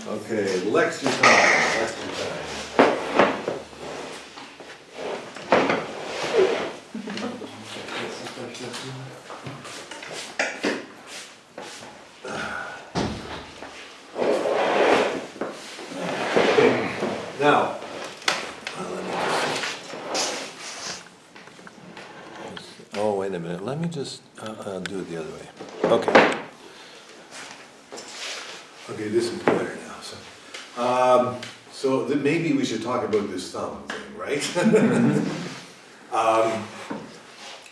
Okay, lecture time, lecture time. Now, oh, wait a minute, let me just do it the other way. Okay. Okay, this is better now. So maybe we should talk about this thumb thing, right?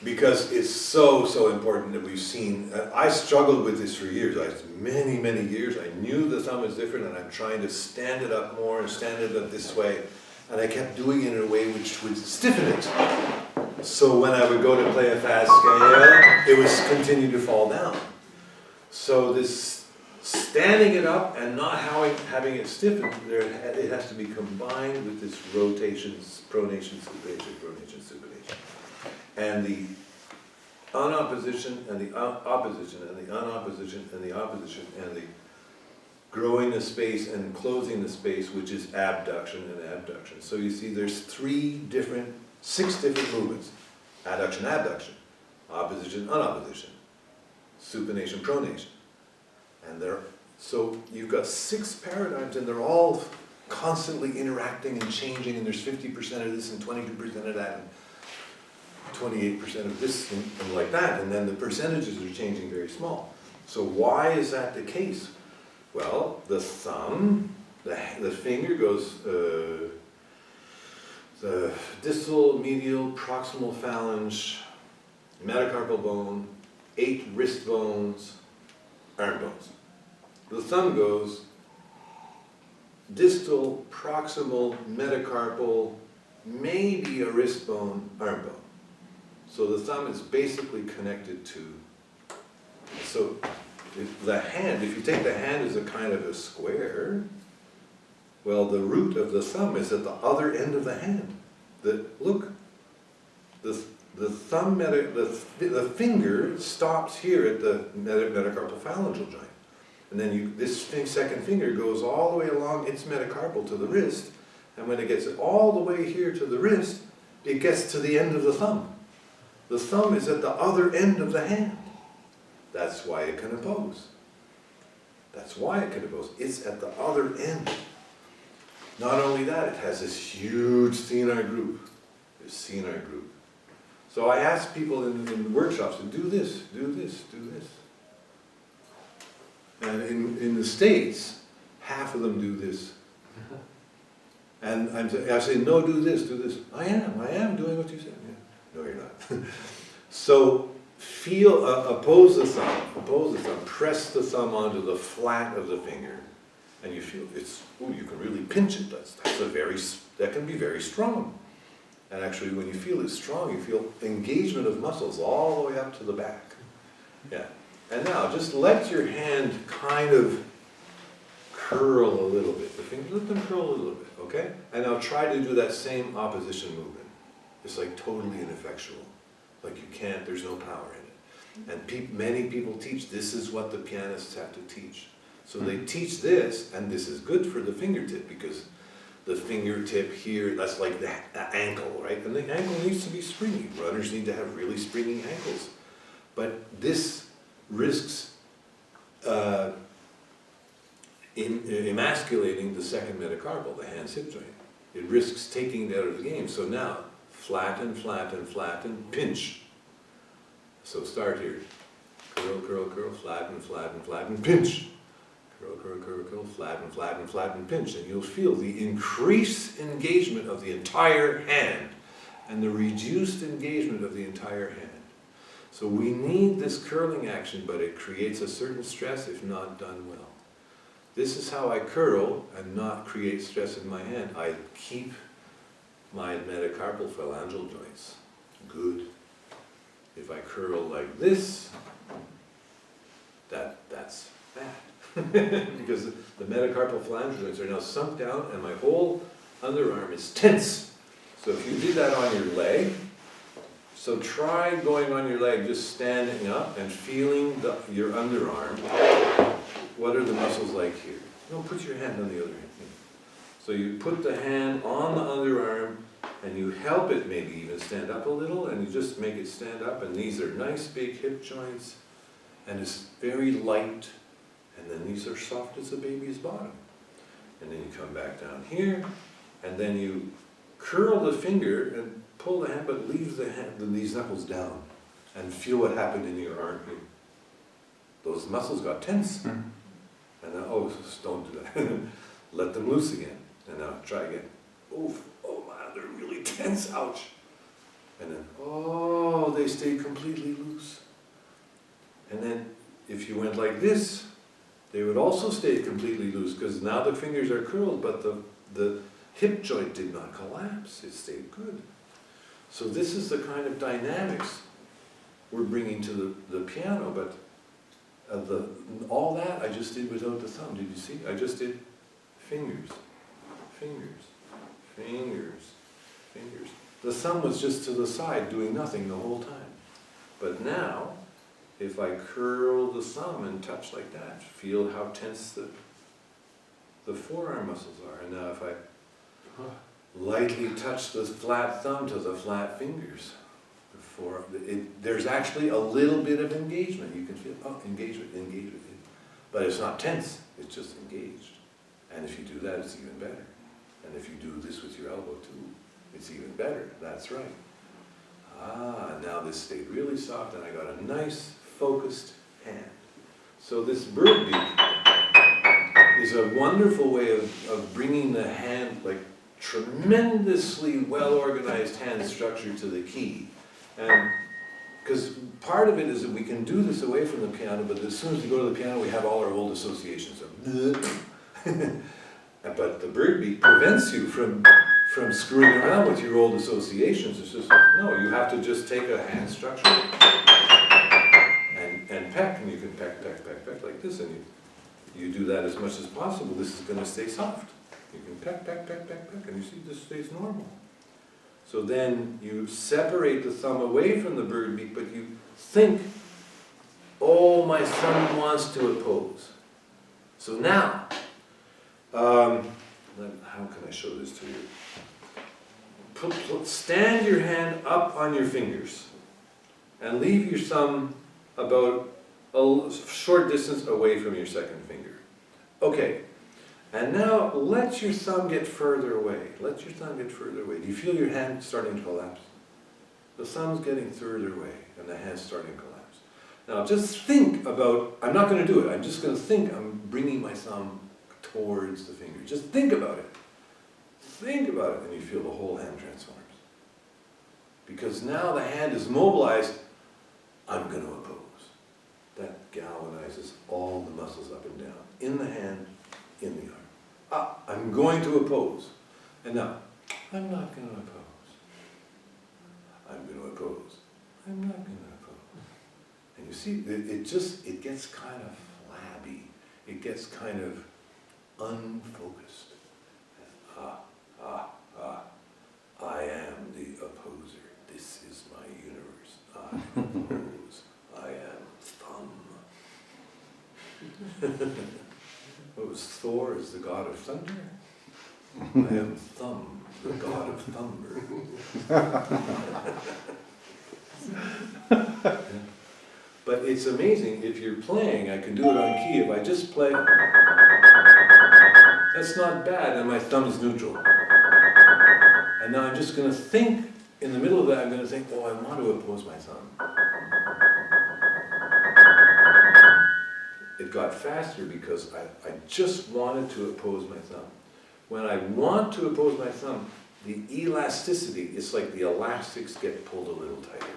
Because it's so important that we've seen. I struggled with this for years. Many years. I knew the thumb is different, and I'm trying to stand it up more and stand it up this way. And I kept doing it in a way which would stiffen it. So when I would go to play a fast scale, it would continue to fall down. So this standing it up and not having it stiffen, it has to be combined with this rotations, pronation, supination, pronation, supination. And the unopposition and the opposition and the unopposition and the opposition and the growing the space and closing the space, which is abduction and abduction. So you see there's 6 different movements. Adduction, abduction, opposition, unopposition, supination, pronation. And so you've got 6 paradigms, and they're all constantly interacting and changing, and there's 50% of this and 22% of that, and 28% of this, and like that, and then the percentages are changing very small. So why is that the case? Well, the thumb, the finger goes the distal, medial, proximal phalange, metacarpal bone, 8 wrist bones, arm bones. The thumb goes distal, proximal, metacarpal, maybe a wrist bone, arm bone. So the thumb is basically connected to, so if you take the hand as a kind of a square, well, the root of the thumb is at the other end of the hand. Look, the thumb, the finger stops here at the metacarpal phalangeal joint. And then this second finger goes all the way along its metacarpal to the wrist, and when it gets all the way here to the wrist, it gets to the end of the thumb. The thumb is at the other end of the hand. That's why it can oppose. That's why it can oppose. It's at the other end. Not only that, it has this huge thenar group. This thenar group. So I ask people in workshops to do this, do this, do this. And in the States, half of them do this. And I say, no, do this, do this. I am doing what you said. Yeah. No, you're not. So oppose the thumb, press the thumb onto the flat of the finger, and you feel you can really pinch it. That can be very strong. And actually, when you feel it strong, you feel engagement of muscles all the way up to the back. Yeah. And now, just let your hand kind of curl a little bit. The fingers, let them curl a little bit, okay? And now try to do that same opposition movement. It's like totally ineffectual. Like you can't, there's no power in it. And many people teach, this is what the pianists have to teach. So they teach this, and this is good for the fingertip, because the fingertip here, that's like the ankle, right? And the ankle needs to be springy. Runners need to have really springy ankles. But this risks emasculating the second metacarpal, the hand-hip joint. It risks taking it out of the game. So now, flatten, flatten, flatten, pinch. So start here. Curl, curl, curl, flatten, flatten, flatten, pinch. Curl, curl, curl, curl, flatten, flatten, flatten, pinch. And you'll feel the increased engagement of the entire hand and the reduced engagement of the entire hand. So we need this curling action, but it creates a certain stress if not done well. This is how I curl and not create stress in my hand. I keep my metacarpal phalangeal joints good. If I curl like this, that's bad. Because the metacarpal phalangeal joints are now sunk down and my whole underarm is tense. So if you did that on your leg, so try going on your leg, just standing up and feeling your underarm. What are the muscles like here? No, put your hand on the other hand. So you put the hand on the underarm and you help it maybe even stand up a little, and you just make it stand up, and these are nice big hip joints, and it's very light, and then these are soft as a baby's bottom. And then you come back down here, and then you curl the finger and pull the hand, but leave the hand, these knuckles down, and feel what happened in your arm here. Those muscles got tense. And now, oh, just don't do that. Let them loose again. And now try again. Oof, oh man, they're really tense, ouch. And then, oh, they stayed completely loose. And then if you went like this, they would also stay completely loose, because now the fingers are curled, but the hip joint did not collapse. It stayed good. So this is the kind of dynamics we're bringing to the piano, but all that I just did without the thumb. Did you see? I just did fingers, fingers, fingers, fingers. The thumb was just to the side doing nothing the whole time. But now, if I curl the thumb and touch like that, feel how tense the forearm muscles are. And now if I lightly touch the flat thumb to the flat fingers, there's actually a little bit of engagement. You can feel, oh, engagement, engagement. But it's not tense, it's just engaged. And if you do that, it's even better. And if you do this with your elbow too, it's even better. That's right. Ah, now this stayed really soft, and I got a nice, focused hand. So this bird beak is a wonderful way of bringing the hand, like tremendously well-organized hand structure to the key. And because part of it is that we can do this away from the piano, but as soon as we go to the piano, we have all our old associations of but the bird beat prevents you from screwing around with your old associations. It's just, no, you have to just take a hand structure and peck, and you can peck, peck, peck, peck like this, and you do that as much as possible. This is going to stay soft. You can peck, peck, peck, peck, peck, and you see this stays normal. So then you separate the thumb away from the bird beak, but you think, oh, my thumb wants to oppose. So now, how can I show this to you? Stand your hand up on your fingers and leave your thumb about a short distance away from your second finger. Okay. And now let your thumb get further away. Let your thumb get further away. Do you feel your hand starting to collapse? The thumb's getting further away and the hand's starting to collapse. Now just think about, I'm not going to do it, I'm just going to think I'm bringing my thumb towards the finger. Just think about it. Think about it, and you feel the whole hand transforms. Because now the hand is mobilized, I'm going to oppose. That galvanizes all the muscles up and down, in the hand, in the arm. Ah, I'm going to oppose. And now, I'm not going to oppose. I'm going to oppose. I'm not going to oppose. And you see, it gets kind of flabby. It gets kind of unfocused. I am the opposer. This is my universe. I oppose. I am thumb. What was Thor is the god of thunder? I am Thumb, the god of thunder. But it's amazing, if you're playing, I can do it on key. If I just play, that's not bad, and my thumb is neutral. And now I'm just going to think, in the middle of that, I'm going to think, oh, I want to oppose my thumb. It got faster because I just wanted to oppose my thumb. When I want to oppose my thumb, the elasticity, it's like the elastics get pulled a little tighter.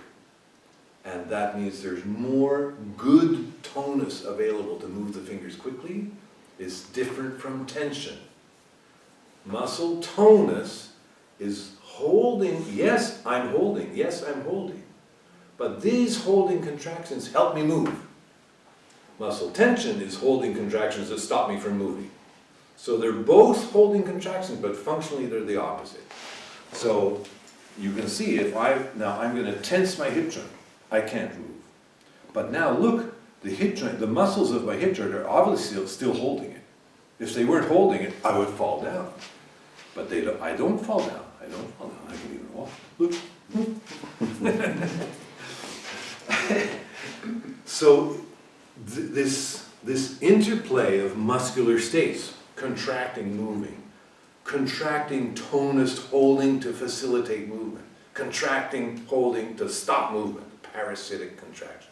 And that means there's more good tonus available to move the fingers quickly. It's different from tension. Muscle tonus is holding, yes, I'm holding, yes, I'm holding. But these holding contractions help me move. Muscle tension is holding contractions that stop me from moving. So they're both holding contractions, but functionally they're the opposite. So you can see now I'm going to tense my hip joint. I can't move. But now look, the hip joint, the muscles of my hip joint are obviously still holding it. If they weren't holding it, I would fall down. But they don't, I don't fall down. I don't fall down. I can even walk. Look. So this interplay of muscular states, contracting, moving, contracting, tonus, holding to facilitate movement, contracting, holding to stop movement, parasitic contraction.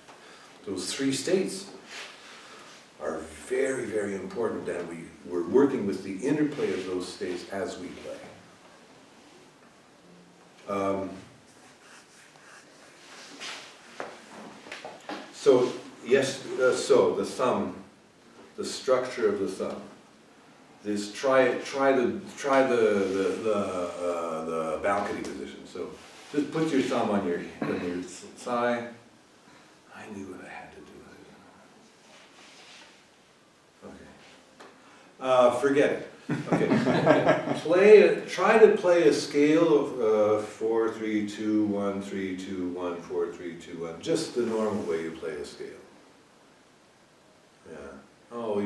Those three states are very, very important, and we're working with the interplay of those states as we play. So the thumb, the structure of the thumb. This try the balcony position. So just put your thumb on your thigh. I knew what I had to do with it. Okay. Forget it. Okay. Try to play a scale of 4, 3, 2, 1, 3, 2, 1, 4, 3, 2, 1. Just the normal way you play a scale. Yeah. Oh,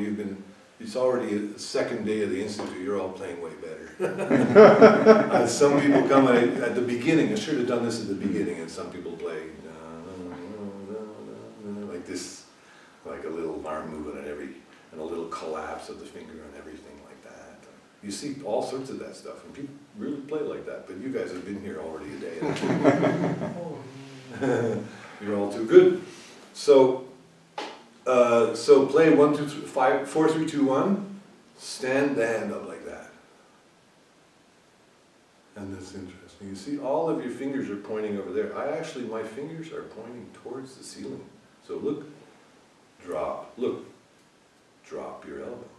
it's already the second day of the Institute, you're all playing way better. Some people come at the beginning, I should have done this at the beginning, and some people play like this, like a little arm movement and a little collapse of the finger and everything like that. You see all sorts of that stuff, and people really play like that, but you guys have been here already a day. You're all too good. So play 1, 2, 3, 5, 4, 3, 2, 1. Stand the hand up like that. And that's interesting. You see, all of your fingers are pointing over there. My fingers are pointing towards the ceiling. So look, drop, look, drop your elbow.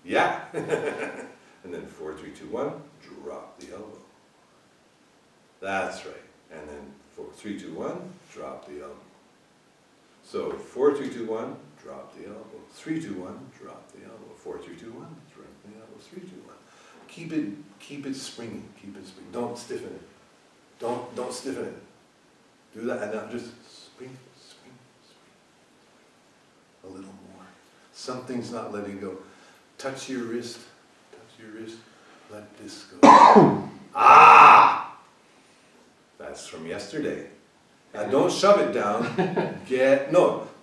Yeah. And then 4, 3, 2, 1, drop the elbow. That's right. And then 4, 3, 2, 1, drop the elbow. So 4, 3, 2, 1, drop the elbow. 3, 2, 1, drop the elbow. 4, 3, 2, 1, drop the elbow. 3, 2, 1. Keep it springing. Keep it springing. Don't stiffen it. Don't stiffen it. Do that, and now just spring. A little more. Something's not letting go. Touch your wrist. Let this go. Ah! That's from yesterday. Now don't shove it down.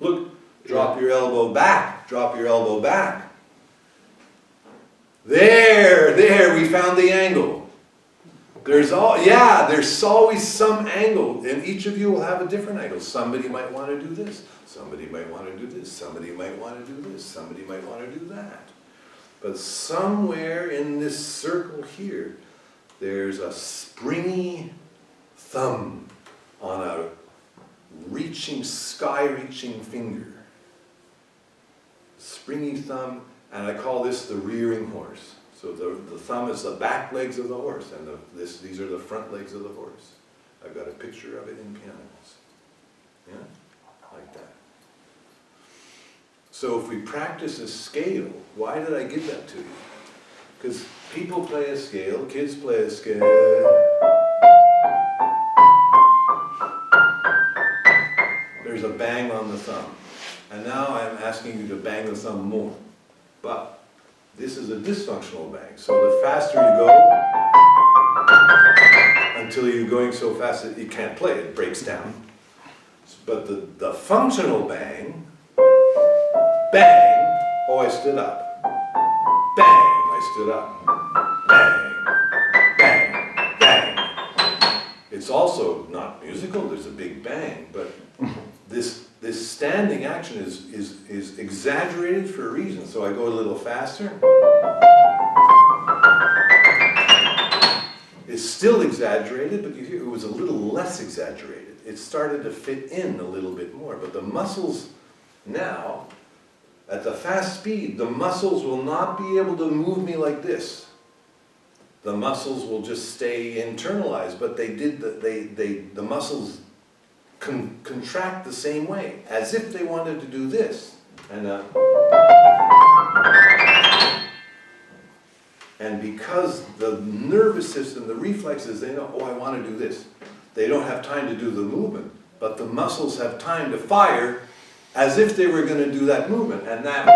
Look, drop your elbow back. Drop your elbow back. There, we found the angle. There's always some angle, and each of you will have a different angle. Somebody might want to do this. Somebody might want to do this. Somebody might want to do this. Somebody might want to do that. But somewhere in this circle here, there's a springy thumb on a sky-reaching finger. Springy thumb, and I call this the rearing horse. So the thumb is the back legs of the horse, and these are the front legs of the horse. I've got a picture of it in pianos. Yeah, like that. So if we practice a scale, why did I give that to you? Because people play a scale, kids play a scale. There's a bang on the thumb. And now I'm asking you to bang the thumb more. But this is a dysfunctional bang. So the faster you go, until you're going so fast that you can't play, it breaks down. But the functional bang, bang, oh, I stood up. Bang, I stood up. Bang, bang, bang. It's also not musical, there's a big bang, but this standing action is exaggerated for a reason. So I go a little faster. It's still exaggerated, but you hear it was a little less exaggerated. It started to fit in a little bit more, but the muscles now, at the fast speed, the muscles will not be able to move me like this. The muscles will just stay internalized, but the muscles contract the same way, as if they wanted to do this. And because the nervous system, the reflexes, they know, oh, I want to do this. They don't have time to do the movement, but the muscles have time to fire as if they were going to do that movement. And that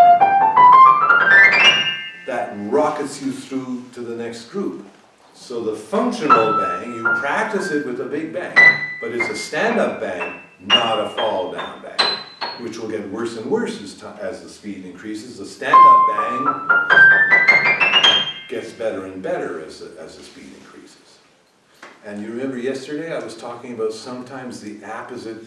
rockets you through to the next group. So the functional bang, you practice it with a big bang, but it's a stand-up bang, not a fall-down bang, which will get worse and worse as the speed increases. The stand-up bang gets better and better as the speed increases. And you remember yesterday I was talking about sometimes the apposite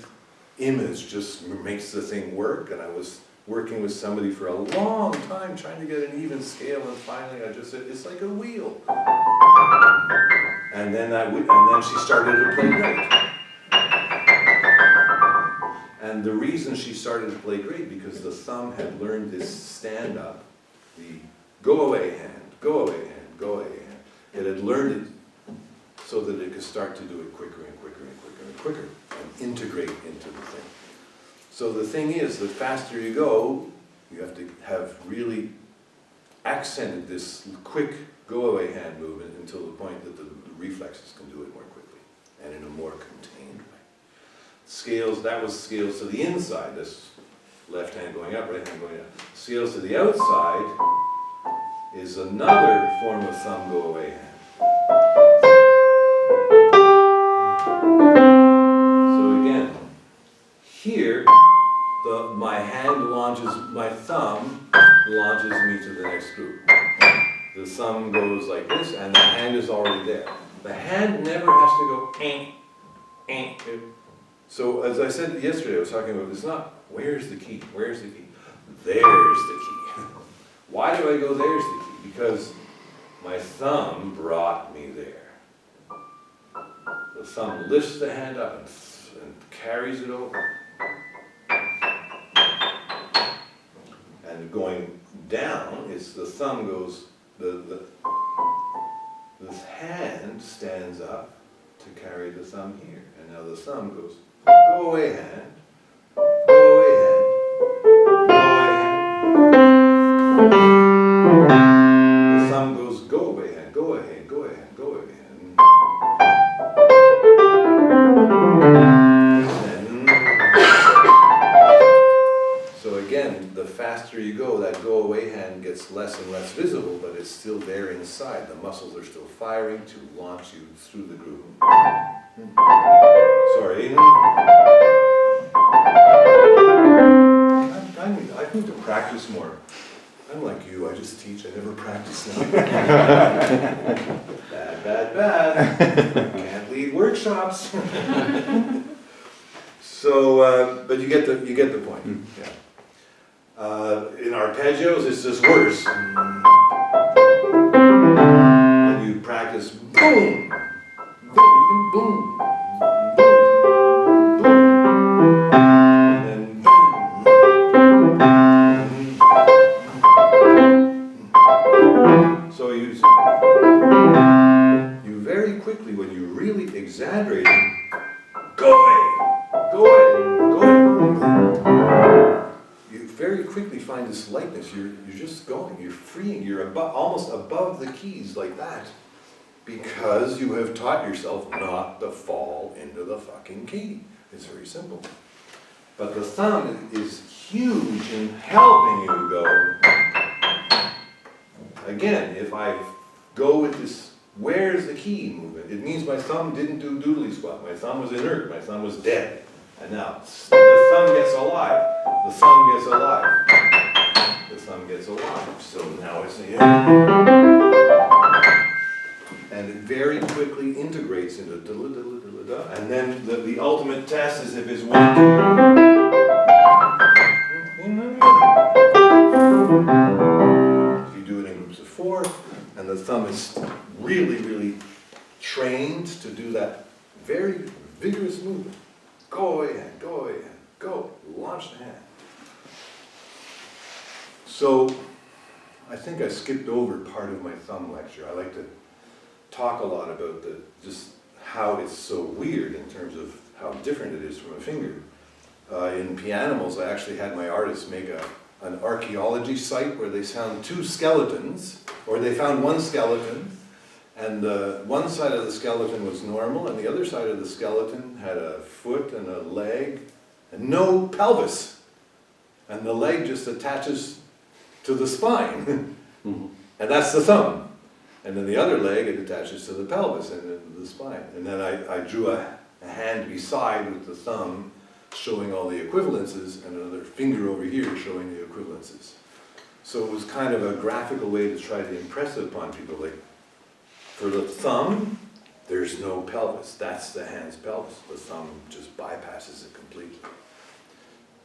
image just makes the thing work, and I was working with somebody for a long time trying to get an even scale, and finally I just said, it's like a wheel. And then she started to play great. And the reason she started to play great, because the thumb had learned this stand-up, the go-away hand, go-away hand, go-away hand. It had learned it so that it could start to do it quicker and quicker and quicker and quicker, and integrate into the thing. So the thing is, the faster you go, you have to have really accented this quick go-away hand movement until the point that the reflexes can do it more quickly and in a more contained way. Scales, that was scales to the inside, this left hand going up, right hand going down. Scales to the outside is another form of thumb go-away hand. So again, here, my hand launches, my thumb launches me to the next group. The thumb goes like this, and the hand is already there. The hand never has to go, So as I said yesterday, I was talking about, it's not, where's the key? Where's the key? There's the key. Why do I go, there's the key? Because my thumb brought me there. The thumb lifts the hand up and carries it over. And going down, it's the thumb goes, the hand stands up to carry the thumb here. And now the thumb goes, go away hand, go away hand, go away hand. The thumb goes, go away hand, go away hand, go away hand, go away hand. So again, the faster you go, that go-away hand gets less and less visible, but it's still there inside. The muscles are still firing to launch you through the groove. Sorry. I need to practice more. I'm like you, I just teach, I never practice now. Bad. Can't lead workshops. So, but you get the point. Yeah. In arpeggios, it's just worse. And you practice boom, boom, you can boom, boom, boom, and then boom. So you very quickly, when you really exaggerate it, go away, go away, go away. You very quickly find this lightness. You're just going. You're freeing. You're almost above the keys like that, because you have taught yourself not to fall into the fucking key. It's very simple. But the thumb is huge in helping you go. Again, if I go with this, where's the key movement? It means my thumb didn't do doodly squat. My thumb was inert. My thumb was dead. And now, the thumb gets alive. The thumb gets alive. The thumb gets alive. So now it's and it very quickly integrates into da-da-da-da-da-da. And then the ultimate test is if it's 1, 2. If you do it in groups of 4, and the thumb is really, really trained to do that very vigorous movement. Go away hand, go away hand, go, launch the hand. So, I think I skipped over part of my thumb lecture. I like to talk a lot about just how it's so weird in terms of how different it is from a finger. In Pianimals, I actually had my artists make an archaeology site where they found 2 skeletons, or they found 1 skeleton, and one side of the skeleton was normal, and the other side of the skeleton had a foot and a leg, and no pelvis. And the leg just attaches to the spine. And And that's the thumb. And then the other leg, it attaches to the pelvis and then the spine. And then I drew a hand beside with the thumb showing all the equivalences and another finger over here showing the equivalences. So it was kind of a graphical way to try to impress it upon people. Like, for the thumb, there's no pelvis. That's the hand's pelvis. The thumb just bypasses it completely.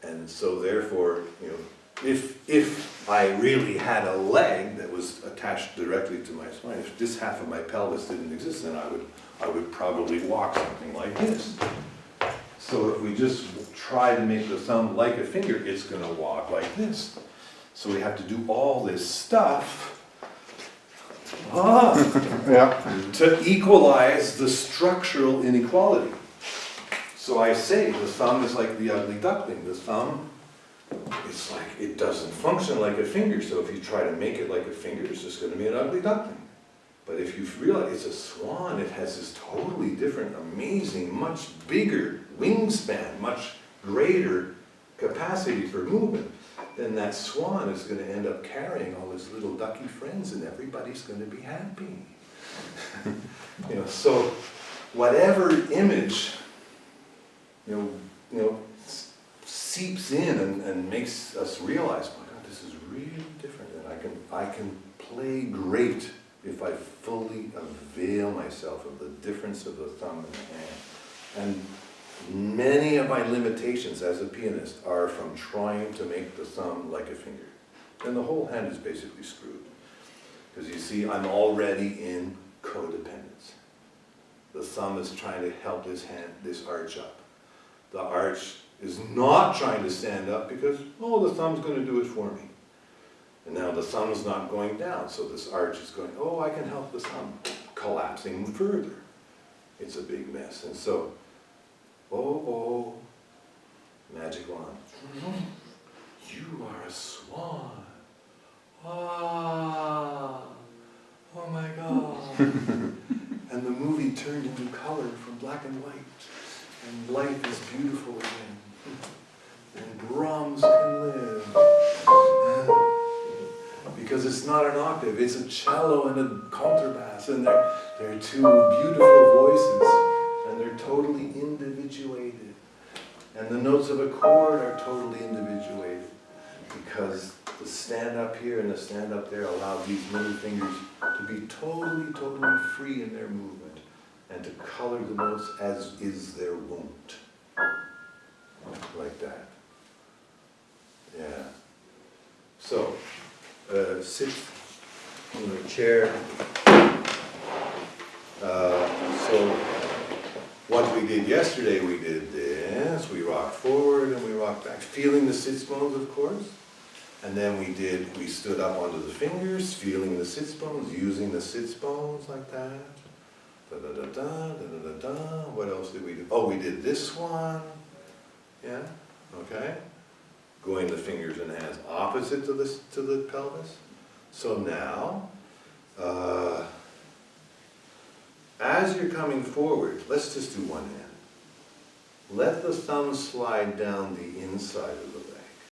And so therefore, you know, if I really had a leg that was attached directly to my spine, if this half of my pelvis didn't exist, then I would probably walk something like this. So if we just try to make the thumb like a finger, it's going to walk like this. So we have to do all this stuff to equalize the structural inequality. So I say the thumb is like the ugly duckling. The thumb, it's like, it doesn't function like a finger. So if you try to make it like a finger, it's just going to be an ugly duckling. But if you realize it's a swan, it has this totally different, amazing, much bigger wingspan, much greater capacity for movement, then that swan is going to end up carrying all his little ducky friends and everybody's going to be happy. You know, so whatever image, you know, seeps in and makes us realize, my God, this is really different, and I can play great if I fully avail myself of the difference of the thumb and the hand. And many of my limitations as a pianist are from trying to make the thumb like a finger. And the whole hand is basically screwed. Because you see, I'm already in codependence. The thumb is trying to help this hand, this arch up. The arch is not trying to stand up because, oh, the thumb's going to do it for me. And now the thumb's not going down, so this arch is going, oh, I can help the thumb, collapsing further. It's a big mess. And so, oh, magic wand. You are a swan. Ah, oh my God. And the movie turned into color from black and white. And life is beautiful again. And Brahms can live. Because it's not an octave, it's a cello and a contrabass, and they're two beautiful voices, and they're totally individuated. And the notes of a chord are totally individuated, because the stand up here and the stand up there allow these many fingers to be totally, totally free in their movement, and to color the notes as is their wont. Like that. Yeah. So, sit in the chair. So what we did yesterday, we did this, we rocked forward and we rocked back, feeling the sits bones, of course. And then we stood up onto the fingers, feeling the sits bones, using the sits bones like that. Da-da-da-da, da-da-da-da. What else did we do? Oh, we did this one. Yeah, okay. Going the fingers and hands opposite to the pelvis. So now, as you're coming forward, let's just do one hand. Let the thumb slide down the inside of the leg.